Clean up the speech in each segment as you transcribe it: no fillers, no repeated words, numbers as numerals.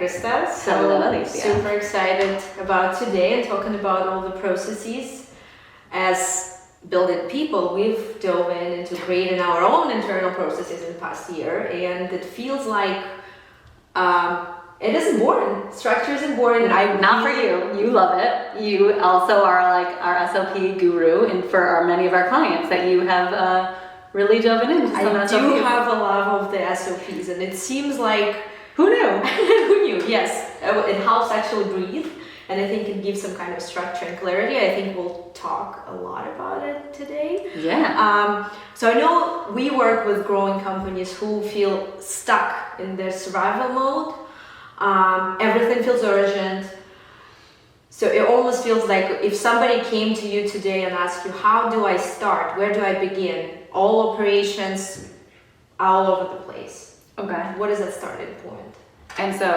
Krista. Hello, Super excited about today and talking about all the processes. As building people, we've dove into creating our own internal processes in the past year, and it feels like it isn't boring. Structure isn't boring. Not for you. You love it. You also are like our SOP guru, and for many of our clients that you have really dove into some I SOPs. do have a love of the SOPs, and it seems like Who knew? who knew? Yes, it helps actually breathe, and I think it gives some kind of structure and clarity. I think we'll talk a lot about it today. Yeah. So I know we work with growing companies who feel stuck in their survival mode. Everything feels urgent. So it almost feels like if somebody came to you today and asked you, how do I start? Where do I begin? All operations all over the place. Okay. What is that starting point? And so,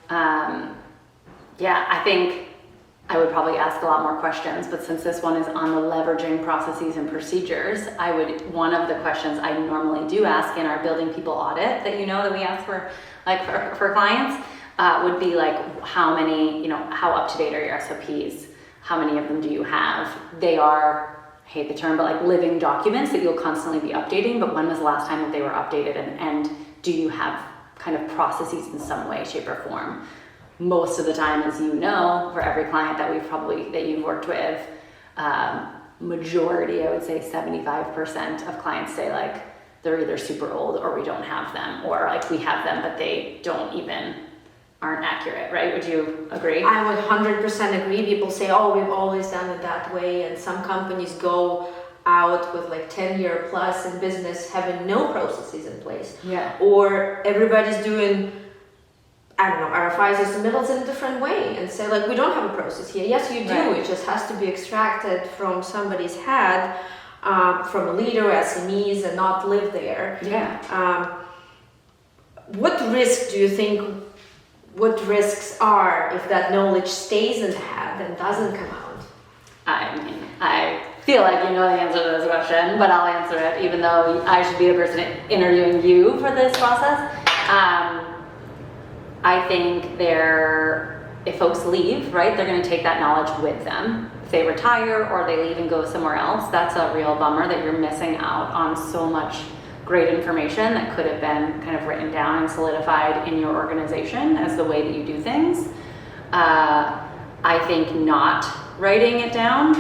I think I would probably ask a lot more questions, but since this one is on the leveraging processes and procedures, one of the questions I normally do ask in our building people audit that that we ask for clients would be like, how up to date are your SOPs? How many of them do you have? They are, I hate the term, but like living documents that you'll constantly be updating, but when was the last time that they were updated, and do you have kind of processes in some way, shape, or form? Most of the time, as you know, for every client that you've worked with, majority, I would say 75% of clients say like they're either super old or we don't have them, or like we have them but they aren't accurate, right? Would you agree? I would 100% agree. People say, oh, we've always done it that way, and some companies go out with like 10-year plus in business having no processes in place. Yeah. Or everybody's doing, I don't know, RFIs or submittals in a different way, and say like, we don't have a process here. Yes, you do. Right. It just has to be extracted from somebody's head, from a leader, SMEs, and not live there. Yeah. What risks are if that knowledge stays in the head and doesn't come out? I mean, I feel like you know the answer to this question, but I'll answer it, even though I should be the person interviewing you for this process. I think if folks leave, right, they're going to take that knowledge with them. If they retire or they leave and go somewhere else, that's a real bummer that you're missing out on so much great information that could have been kind of written down and solidified in your organization as the way that you do things. I think not writing it down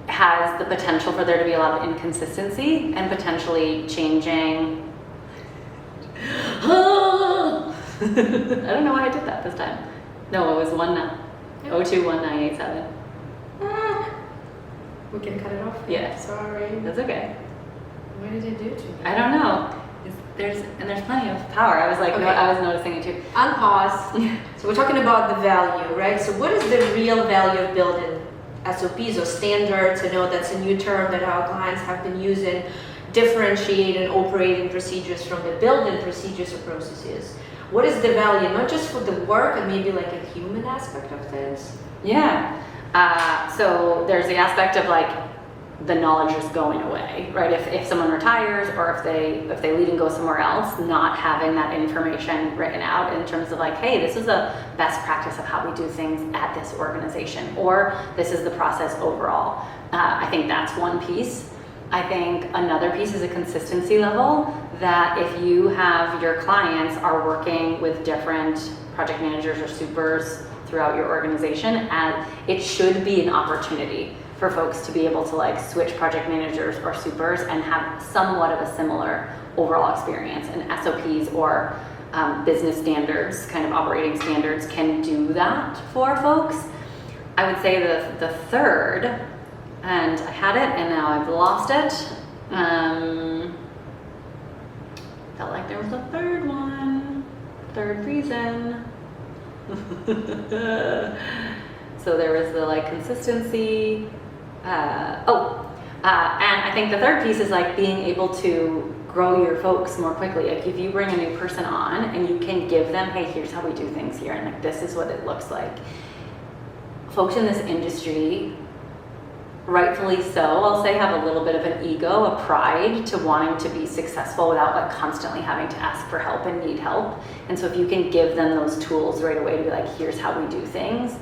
has the potential for there to be a lot of inconsistency and potentially changing. I don't know why I did that this time. No, it was 021987. We can cut it off. Yeah. Sorry. That's okay. What did it do to me? I don't know. There's plenty of power. I was like, Okay. I was noticing it too. Unpause. So we're talking about the value, right? So what is the real value of building SOPs or standards? I know that's a new term that our clients have been using. Differentiating operating procedures from the building procedures or processes. What is the value, not just for the work and maybe like a human aspect of things? Yeah. So there's the aspect of like the knowledge is going away, right? If someone retires or if they leave and go somewhere else, not having that information written out in terms of like, hey, this is a best practice of how we do things at this organization, or this is the process overall. I think that's one piece. I think another piece is a consistency level, that if you have your clients are working with different project managers or supers throughout your organization, and it should be an opportunity for folks to be able to like switch project managers or supers and have somewhat of a similar overall experience. And SOPs or business standards, kind of operating standards, can do that for folks. I would say the third, and I had it and now I've lost it. Felt like there was a third one, third reason. So there was the like consistency. And I think the third piece is like being able to grow your folks more quickly. Like if you bring a new person on and you can give them, hey, here's how we do things here, and like this is what it looks like. Folks in this industry rightfully so, I'll say, have a little bit of an ego, a pride to wanting to be successful without like constantly having to ask for help and need help. And so if you can give them those tools right away to be like, here's how we do things,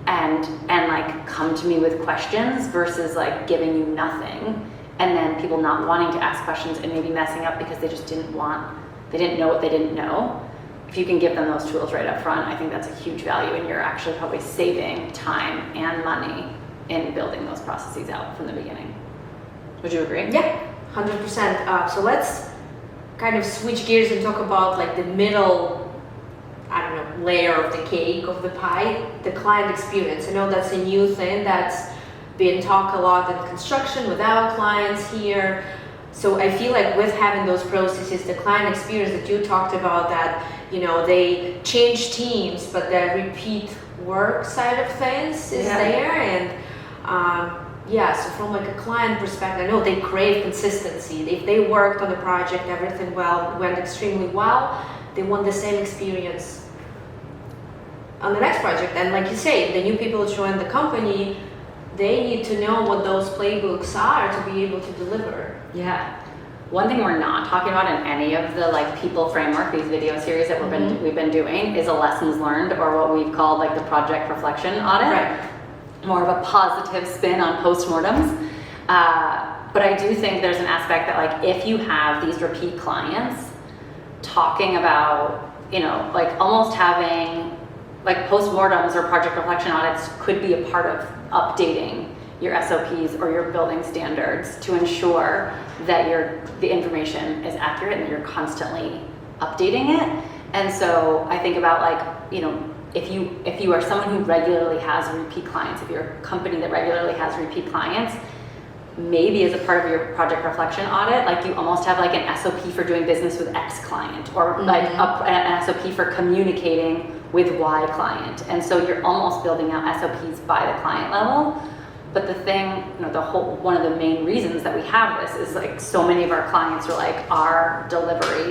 and like come to me with questions versus like giving you nothing, and then people not wanting to ask questions and maybe messing up because they just didn't know what they didn't know. If you can give them those tools right up front, I think that's a huge value, and you're actually probably saving time and money in building those processes out from the beginning. Would you agree? Yeah, 100%. So let's kind of switch gears and talk about like the middle, I don't know, layer of the cake, of the pie, the client experience. I know that's a new thing that's been talked a lot in construction with our clients here. So I feel like with having those processes, the client experience that you talked about, that, you know, they change teams, but the repeat work side of things is there. And so from like a client perspective, I know they crave consistency. If they worked on the project, everything went extremely well, they want the same experience on the next project. And like you say, the new people who join the company, they need to know what those playbooks are to be able to deliver. Yeah. One thing we're not talking about in any of the like people framework, these video series that we've been doing, is a lessons learned, or what we've called like the project reflection audit. Right. More of a positive spin on postmortems. But I do think there's an aspect that like if you have these repeat clients, talking about, you know, like almost having like postmortems or project reflection audits could be a part of updating your SOPs or your building standards to ensure that the information is accurate and that you're constantly updating it. And so I think about like, you know, if you are someone who regularly has repeat clients, if you're a company that regularly has repeat clients, maybe as a part of your project reflection audit, like you almost have like an SOP for doing business with X client, or like an SOP for communicating with Y client. And so you're almost building out SOPs by the client level. But the thing, you know, one of the main reasons that we have this is like so many of our clients are like, our delivery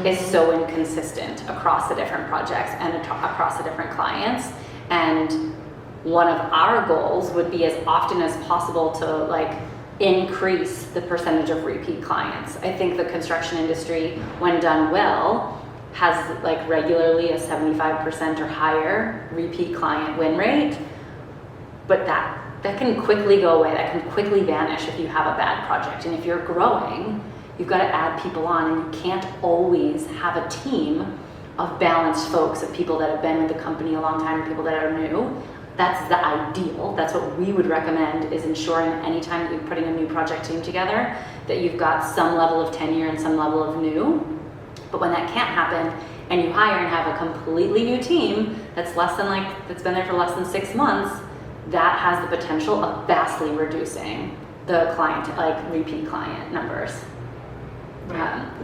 is so inconsistent across the different projects and across the different clients. And one of our goals would be as often as possible to like increase the percentage of repeat clients. I think the construction industry, when done well, has like regularly a 75% or higher repeat client win rate, but that can quickly go away, that can quickly vanish if you have a bad project. And if you're growing, you've got to add people on, and you can't always have a team of balanced folks, of people that have been with the company a long time and people that are new. That's the ideal. That's what we would recommend, is ensuring anytime that you're putting a new project team together that you've got some level of tenure and some level of new. But when that can't happen and you hire and have a completely new team that's been there for less than 6 months, that has the potential of vastly reducing the repeat client numbers.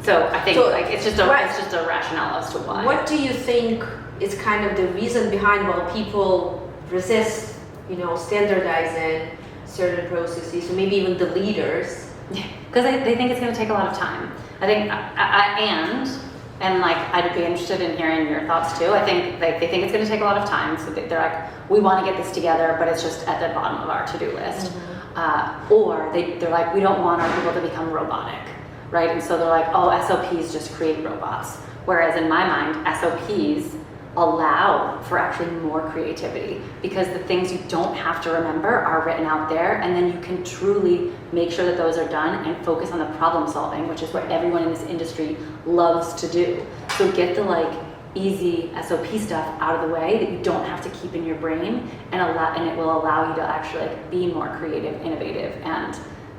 So I think it's just a rationale as to why. What do you think is kind of the reason behind why people resist, you know, standardizing certain processes, or maybe even the leaders? Because they think it's going to take a lot of time. I think, and like I'd be interested in hearing your thoughts too. I think they think it's going to take a lot of time, so they're like, we want to get this together, but it's just at the bottom of our to-do list. Or they're like, we don't want our people to become robotic, right? And so they're like, oh, SOPs just create robots. Whereas in my mind, SOPs allow for actually more creativity, because the things you don't have to remember are written out there, and then you can truly make sure that those are done and focus on the problem solving, which is what everyone in this industry loves to do. So get the like easy SOP stuff out of the way that you don't have to keep in your brain, and it will allow you to actually like be more creative, innovative, and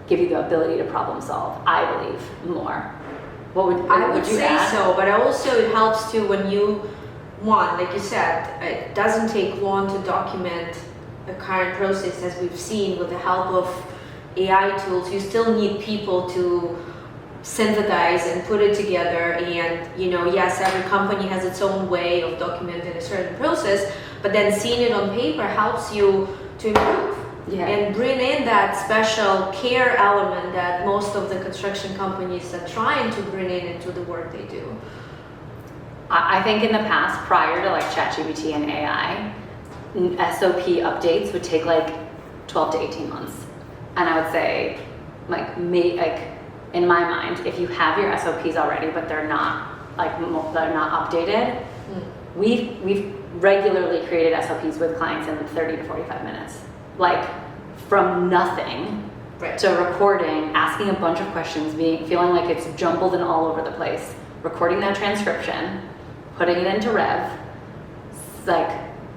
give you the ability to problem solve, I believe, more. What would you say add? So, but also it helps too when you, one, like you said, it doesn't take long to document a current process, as we've seen with the help of AI tools. You still need people to synthesize and put it together, and you know, yes, every company has its own way of documenting a certain process, but then seeing it on paper helps you to improve and bring in that special care element that most of the construction companies are trying to bring into the work they do. I think in the past, prior to like ChatGPT and AI, SOP updates would take like 12 to 18 months. And I would say, like in my mind, if you have your SOPs already, but they're not updated, we've regularly created SOPs with clients in 30 to 45 minutes, like from nothing to recording, asking a bunch of questions, feeling like it's jumbled and all over the place, recording that transcription, putting it into Rev, like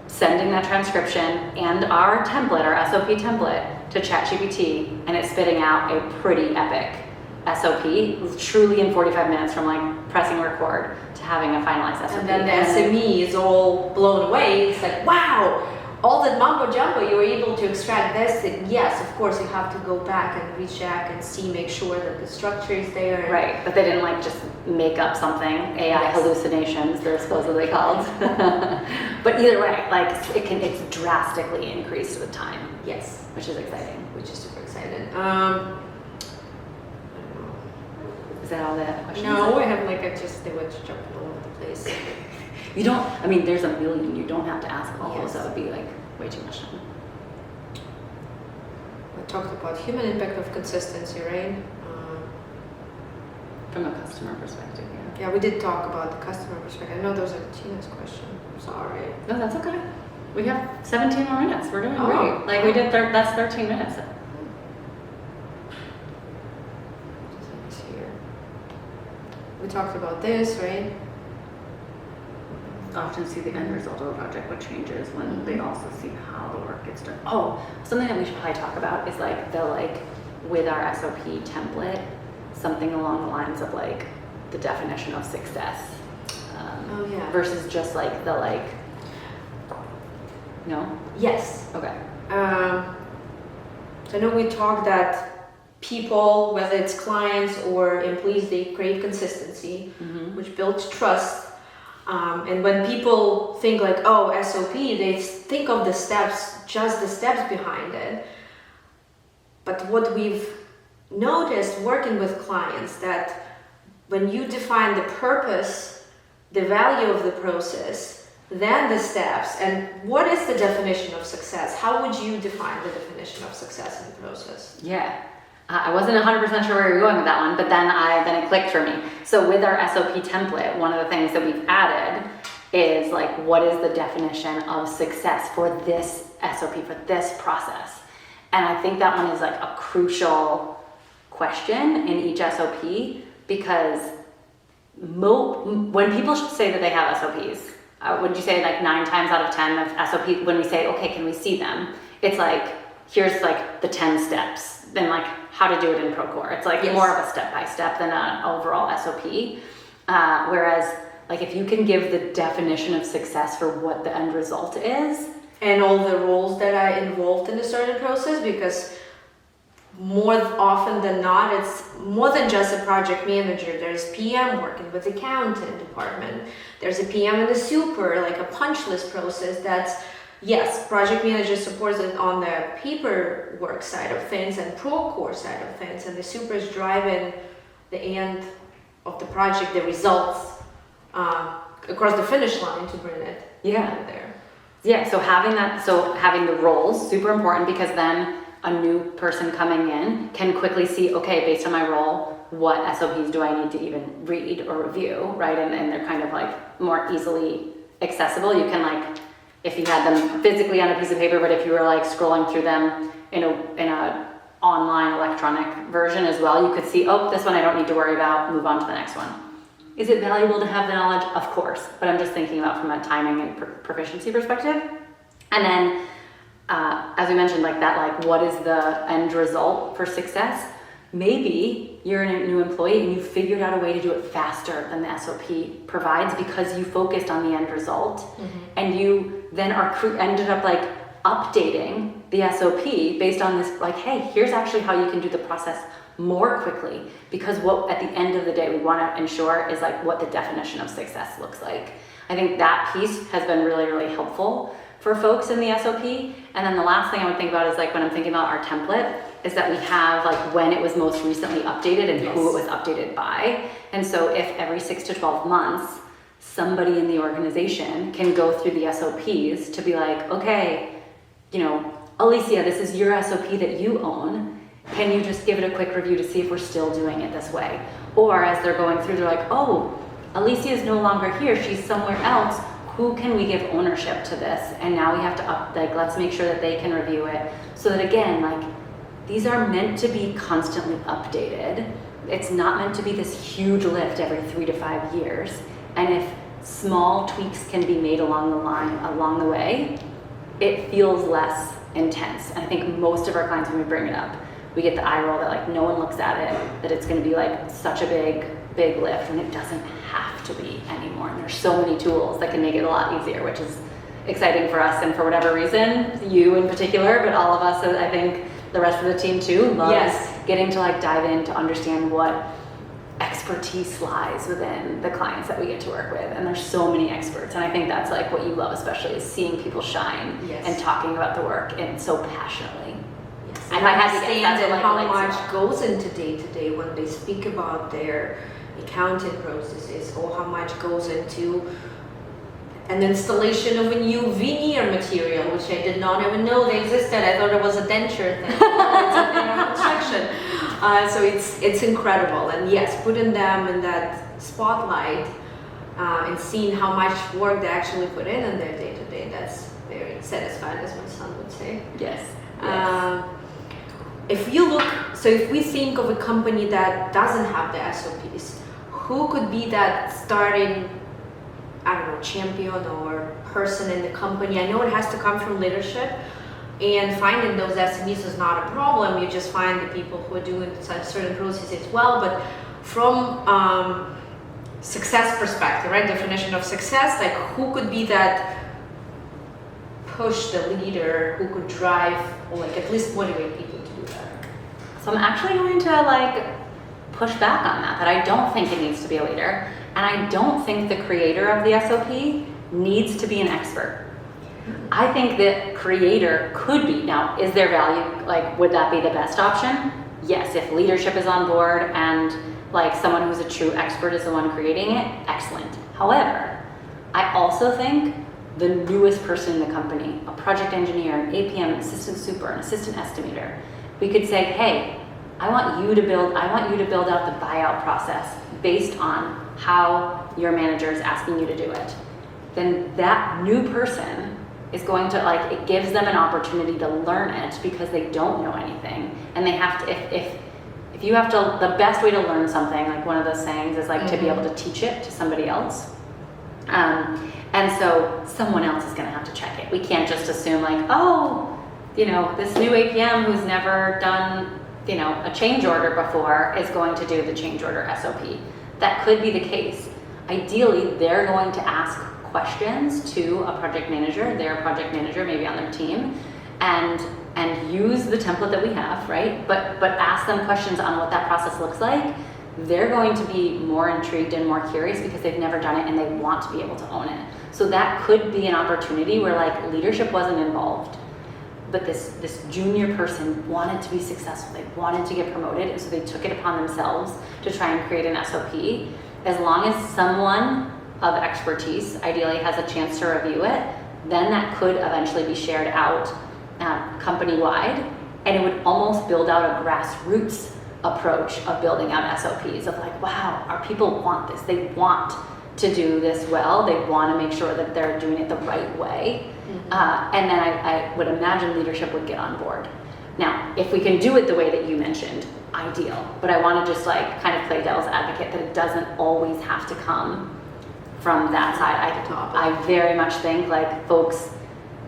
sending that transcription and our template, our SOP template to ChatGPT, and it's spitting out a pretty epic SOP, truly in 45 minutes from like pressing record to having a finalized SOP. And then the SME is all blown away. It's like, wow, all that mumbo jumbo, you were able to extract this. And yes, of course, you have to go back and recheck and see, make sure that the structure is there. Right, but they didn't like just make up something, AI hallucinations, they're supposedly called. But either way, like it's drastically increased with time. Yes. Which is exciting. Which is super exciting. Is that all the questions? No, I have they were jumping all over the place. You don't, I mean, there's a million, you don't have to ask all those, that would be like way too much time. We talked about human impact of consistency, right? From a customer perspective, yeah. Yeah, we did talk about the customer perspective. I know those are Tina's question. I'm sorry. No, that's okay. We have 17 more minutes. We're doing great. Like we did, that's 13 minutes. We talked about this, right? Often see the end result of a project, what changes when they also see how the work gets done. Oh, something that we should probably talk about is like with our SOP template, something along the lines of like the definition of success. Versus just like no? Yes. Okay. I know we talked that people, whether it's clients or employees, they crave consistency, which builds trust. And when people think like, oh, SOP, they think of the steps, just the steps behind it. But what we've noticed working with clients, that when you define the purpose, the value of the process, then the steps, and what is the definition of success? How would you define the definition of success in the process? Yeah. I wasn't 100% sure where you were going with that one, but then it clicked for me. So with our SOP template, one of the things that we've added is like, what is the definition of success for this SOP, for this process? And I think that one is like a crucial question in each SOP, because when people say that they have SOPs, would you say like 9 times out of 10 of SOP, when we say, okay, can we see them? It's like, here's like the 10 steps, then like how to do it in Procore. It's like more of a step-by-step than an overall SOP. Whereas like if you can give the definition of success for what the end result is, and all the roles that are involved in a certain process, because more often than not, it's more than just a project manager. There's PM working with the accountant department. There's a PM and a super, like a punch list process that's, yes, project manager supports it on the paperwork side of things and Procore side of things, and the super is driving the end of the project, the results across the finish line to bring it there. Yeah, so having the roles, super important, because then a new person coming in can quickly see, okay, based on my role, what SOPs do I need to even read or review, right? And they're kind of like more easily accessible. You can like, if you had them physically on a piece of paper, but if you were like scrolling through them in a online electronic version as well, you could see, oh, this one I don't need to worry about, move on to the next one. Is it valuable to have the knowledge? Of course, but I'm just thinking about from a timing and proficiency perspective. And then, as we mentioned, like that, like what is the end result for success? Maybe you're a new employee and you figured out a way to do it faster than the SOP provides because you focused on the end result, and you then ended up like updating the SOP based on this, like, hey, here's actually how you can do the process more quickly, because what at the end of the day we want to ensure is like what the definition of success looks like. I think that piece has been really, really helpful for folks in the SOP. And then the last thing I would think about is like when I'm thinking about our template, is that we have like when it was most recently updated and who it was updated by. And so if every 6 to 12 months, somebody in the organization can go through the SOPs to be like, okay, you know, Alicia, this is your SOP that you own. Can you just give it a quick review to see if we're still doing it this way? Or as they're going through, they're like, oh, Alicia is no longer here, she's somewhere else. Who can we give ownership to this? And now we have to let's make sure that they can review it. So that again, like, these are meant to be constantly updated. It's not meant to be this huge lift every 3 to 5 years. And if small tweaks can be made along the way, it feels less intense. And I think most of our clients, when we bring it up, we get the eye roll that like no one looks at it, that it's gonna be like such a big lift, and it doesn't have to be anymore. And there's so many tools that can make it a lot easier, which is exciting for us, and for whatever reason, you in particular, but all of us, I think the rest of the team too, loves getting to like dive in to understand what expertise lies within the clients that we get to work with. And there's so many experts, and I think that's like what you love especially, is seeing people shine and talking about the work and so passionately. And I understand that how much goes into day-to-day when they speak about their accounting processes, or how much goes into an installation of a new veneer material, which I did not even know they existed. I thought it was a denture thing. It's a construction. So it's incredible. And yes, putting them in that spotlight and seeing how much work they actually put in their day-to-day, that's very satisfying, as my son would say. Yes. If we think of a company that doesn't have the SOPs, who could be that starting, I don't know, champion or person in the company? I know it has to come from leadership, and finding those SMEs is not a problem. You just find the people who are doing such certain processes well. But from success perspective, right, definition of success, like who could be that push, the leader who could drive, or like at least motivate people to do that? So I'm actually going to like push back on that I don't think it needs to be a leader, and I don't think the creator of the SOP needs to be an expert. I think that creator could be. Now, is there value, like would that be the best option? Yes, if leadership is on board and like someone who's a true expert is the one creating it, excellent. However, I also think the newest person in the company, a project engineer, an APM, an assistant super, an assistant estimator, we could say, hey, I want you to build out the buyout process based on how your manager is asking you to do it. Then that new person is going to, like, it gives them an opportunity to learn it because they don't know anything. And they have to, if you have to, the best way to learn something, like one of those sayings is like to be able to teach it to somebody else. And so someone else is going to have to check it. We can't just assume like, oh, this new APM who's never done, a change order before is going to do the change order SOP. That could be the case. Ideally, they're going to ask questions to a project manager, their project manager maybe on their team, and use the template that we have, right? But ask them questions on what that process looks like. They're going to be more intrigued and more curious because they've never done it and they want to be able to own it. So that could be an opportunity where like leadership wasn't involved, but this junior person wanted to be successful. They wanted to get promoted, and so they took it upon themselves to try and create an SOP. As long as someone of expertise ideally has a chance to review it, then that could eventually be shared out company-wide, and it would almost build out a grassroots approach of building out SOPs of like, wow, our people want this. They want to do this well. They want to make sure that they're doing it the right way. And then I would imagine leadership would get on board. Now, if we can do it the way that you mentioned, ideal. But I want to just like kind of play devil's advocate that it doesn't always have to come from that side. I very much think like folks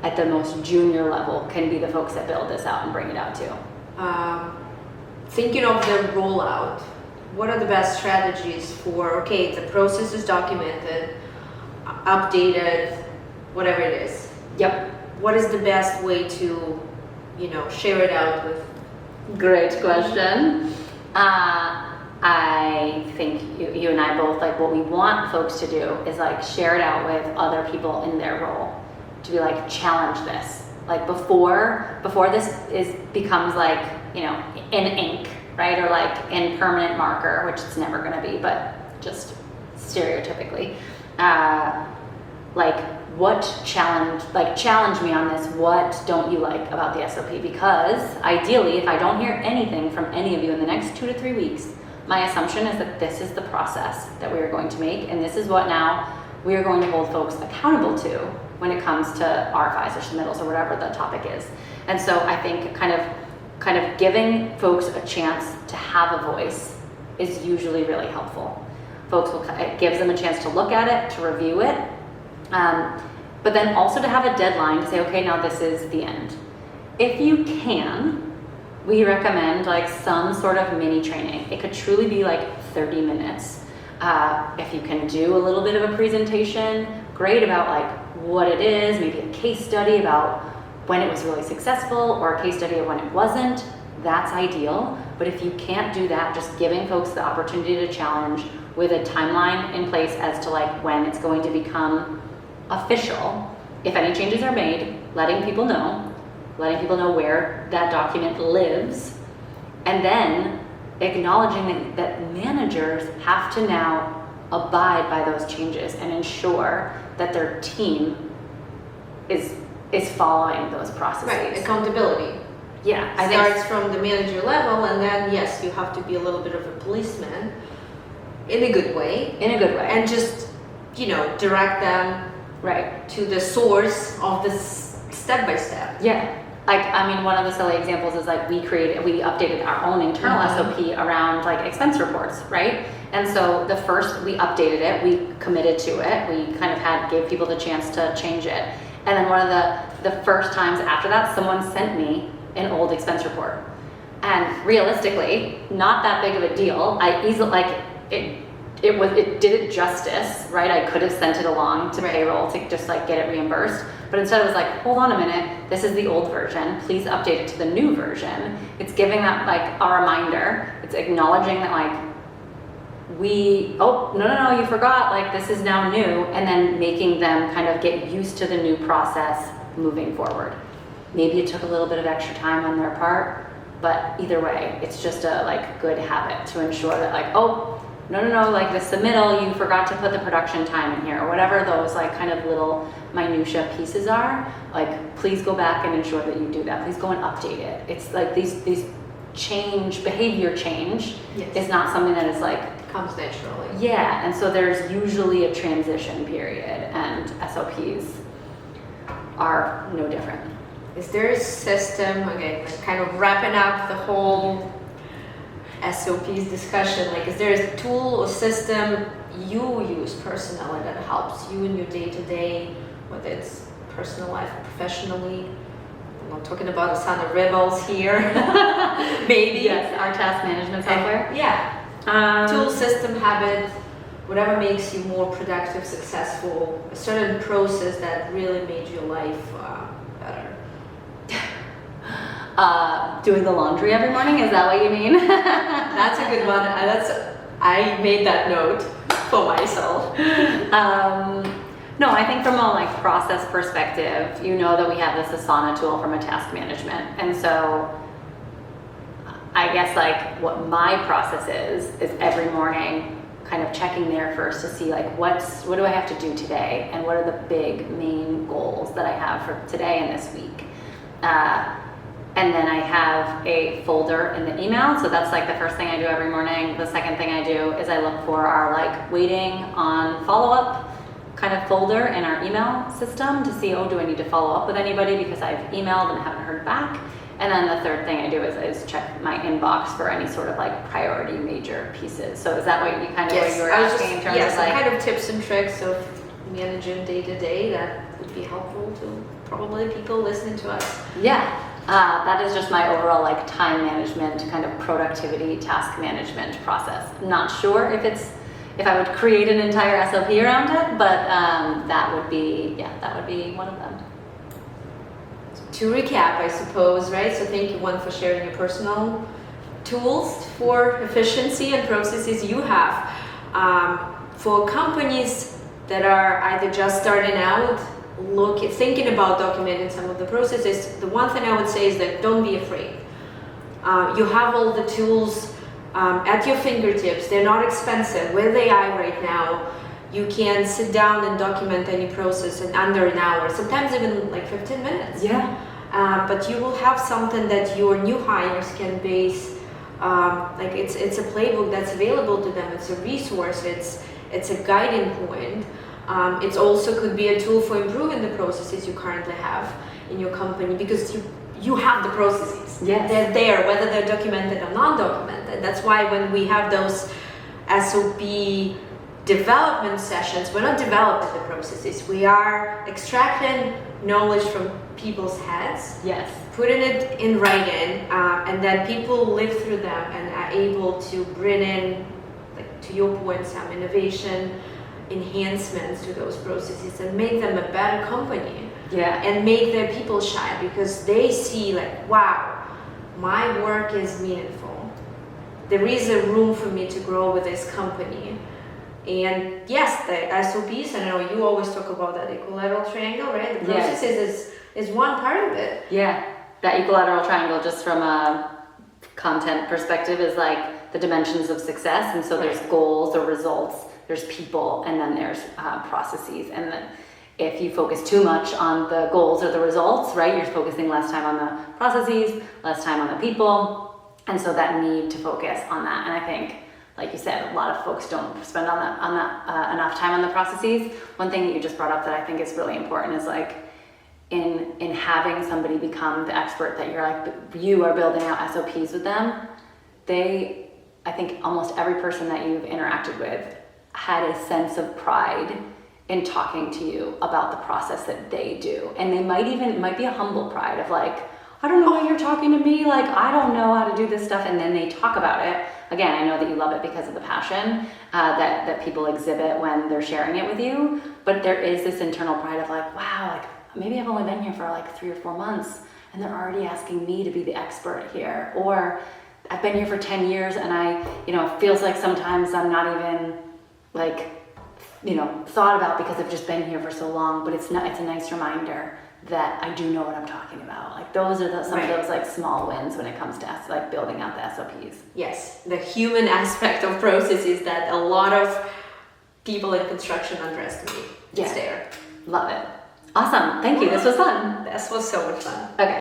at the most junior level can be the folks that build this out and bring it out too. Thinking of the rollout, what are the best strategies for, okay, the process is documented, updated, whatever it is. Yep. What is the best way to, share it out with? Great question. I think you and I both, like, what we want folks to do is like share it out with other people in their role, to be like, challenge this. Like before this becomes like, in ink, right? Or like in permanent marker, which it's never gonna be, but just stereotypically. Like challenge me on this. What don't you like about the SOP? Because ideally, if I don't hear anything from any of you in the next 2 to 3 weeks, my assumption is that this is the process that we are going to make, and this is what now we are going to hold folks accountable to when it comes to RFIs or submittals or whatever the topic is. And so I think kind of giving folks a chance to have a voice is usually really helpful. It gives them a chance to look at it, to review it, but then also to have a deadline to say, okay, now this is the end. If you can, we recommend like some sort of mini training. It could truly be like 30 minutes. If you can do a little bit of a presentation, great, about like what it is, maybe a case study about when it was really successful or a case study of when it wasn't, that's ideal. But if you can't do that, just giving folks the opportunity to challenge with a timeline in place as to like when it's going to become official. If any changes are made, letting people know where that document lives, and then acknowledging that managers have to now abide by those changes and ensure that their team is following those processes. Right, accountability. Yeah, I starts from the manager level, and then yes, you have to be a little bit of a policeman in a good way. And just, direct them to the source of this step by step. Yeah. One of the silly examples is like we updated our own internal SOP around like expense reports, right? And so we updated it, we committed to it, we kind of gave people the chance to change it. And then one of the first times after that, someone sent me an old expense report. And realistically, not that big of a deal. It did it justice, right? I could have sent it along to payroll to just like get it reimbursed. But instead it was like, hold on a minute, this is the old version, please update it to the new version. It's giving that like a reminder. It's acknowledging that like no, you forgot, like this is now new, and then making them kind of get used to the new process moving forward. Maybe it took a little bit of extra time on their part, but either way, it's just a like good habit to ensure that like, no, like the submittal, you forgot to put the production time in here, or whatever those like kind of little minutia pieces are, like please go back and ensure that you do that. Please go and update it. It's like these behavior change is not something that is like comes naturally. Yeah, and so there's usually a transition period, and SOPs are no different. Is there a system, okay, like kind of wrapping up the whole SOPs discussion, like is there a tool or system you use personally that helps you in your day-to-day, whether it's personal life or professionally? I'm not talking about a ton of rebels here. Maybe. Yes, our task management software. Tool, system, habit, whatever makes you more productive, successful, a certain process that really made your life better. Doing the laundry every morning, is that what you mean? That's a good one. I made that note for myself. No, I think from a like process perspective, that we have this Asana tool from a task management, and so I guess like what my process is every morning kind of checking there first to see like what do I have to do today, and what are the big main goals that I have for today and this week. And then I have a folder in the email, so that's like the first thing I do every morning. The second thing I do is I look for our like waiting on follow-up kind of folder in our email system to see, do I need to follow up with anybody because I've emailed and haven't heard back. And then the third thing I do is check my inbox for any sort of like priority major pieces. So is that what you kind of what you were asking in terms of like kind of tips and tricks of managing day to day that would be helpful to probably people listening to us? Yeah. That is just my overall like time management, kind of productivity, task management process. Not sure if I would create an entire SOP around it, but that would be one of them. To recap, I suppose, right? So thank you, one, for sharing your personal tools for efficiency and processes you have. For companies that are either just starting out, thinking about documenting some of the processes, the one thing I would say is that don't be afraid. You have all the tools at your fingertips. They're not expensive. With AI right now, You can sit down and document any process in under an hour, sometimes even like 15 minutes. Yeah. But you will have something that your new hires can base, like it's a playbook that's available to them. It's a resource. It's a guiding point. It also could be a tool for improving the processes you currently have in your company, because you have the processes. Yes. They're there, whether they're documented or non-documented. That's why when we have those SOP development sessions, we're not developing the processes. We are extracting knowledge from people's heads, Yes. putting it in writing, and then people live through them and are able to bring in, like to your point, some innovation enhancements to those processes and make them a better company. Yeah. And make their people shine, because they see like, wow, my work is meaningful. There is a room for me to grow with this company. And yes, the SOPs, I know you always talk about that equilateral triangle, right? The processes is one part of it. Yeah. That equilateral triangle, just from a content perspective, is like the dimensions of success. And so there's goals or results, there's people, and then there's processes. And then if you focus too much on the goals or the results, right, you're focusing less time on the processes, less time on the people. And so that need to focus on that. And I think, like you said, a lot of folks don't spend on that enough time on the processes. One thing that you just brought up that I think is really important is like in having somebody become the expert that you are building out SOPs with them. I think almost every person that you've interacted with had a sense of pride in talking to you about the process that they do. And it might be a humble pride of like, I don't know why you're talking to me, like I don't know how to do this stuff, and then they talk about it. Again, I know that you love it because of the passion that people exhibit when they're sharing it with you, but there is this internal pride of like, wow, like maybe I've only been here for like 3 or 4 months and they're already asking me to be the expert here, or I've been here for 10 years and it feels like sometimes I'm not even like, thought about because I've just been here for so long, but it's a nice reminder that I do know what I'm talking about. Like those are some of those like small wins when it comes to like building out the SOPs. Yes, the human aspect of processes that a lot of people in construction underestimate. It's there. Love it. Awesome. Thank you. This was fun. This was so much fun. Okay.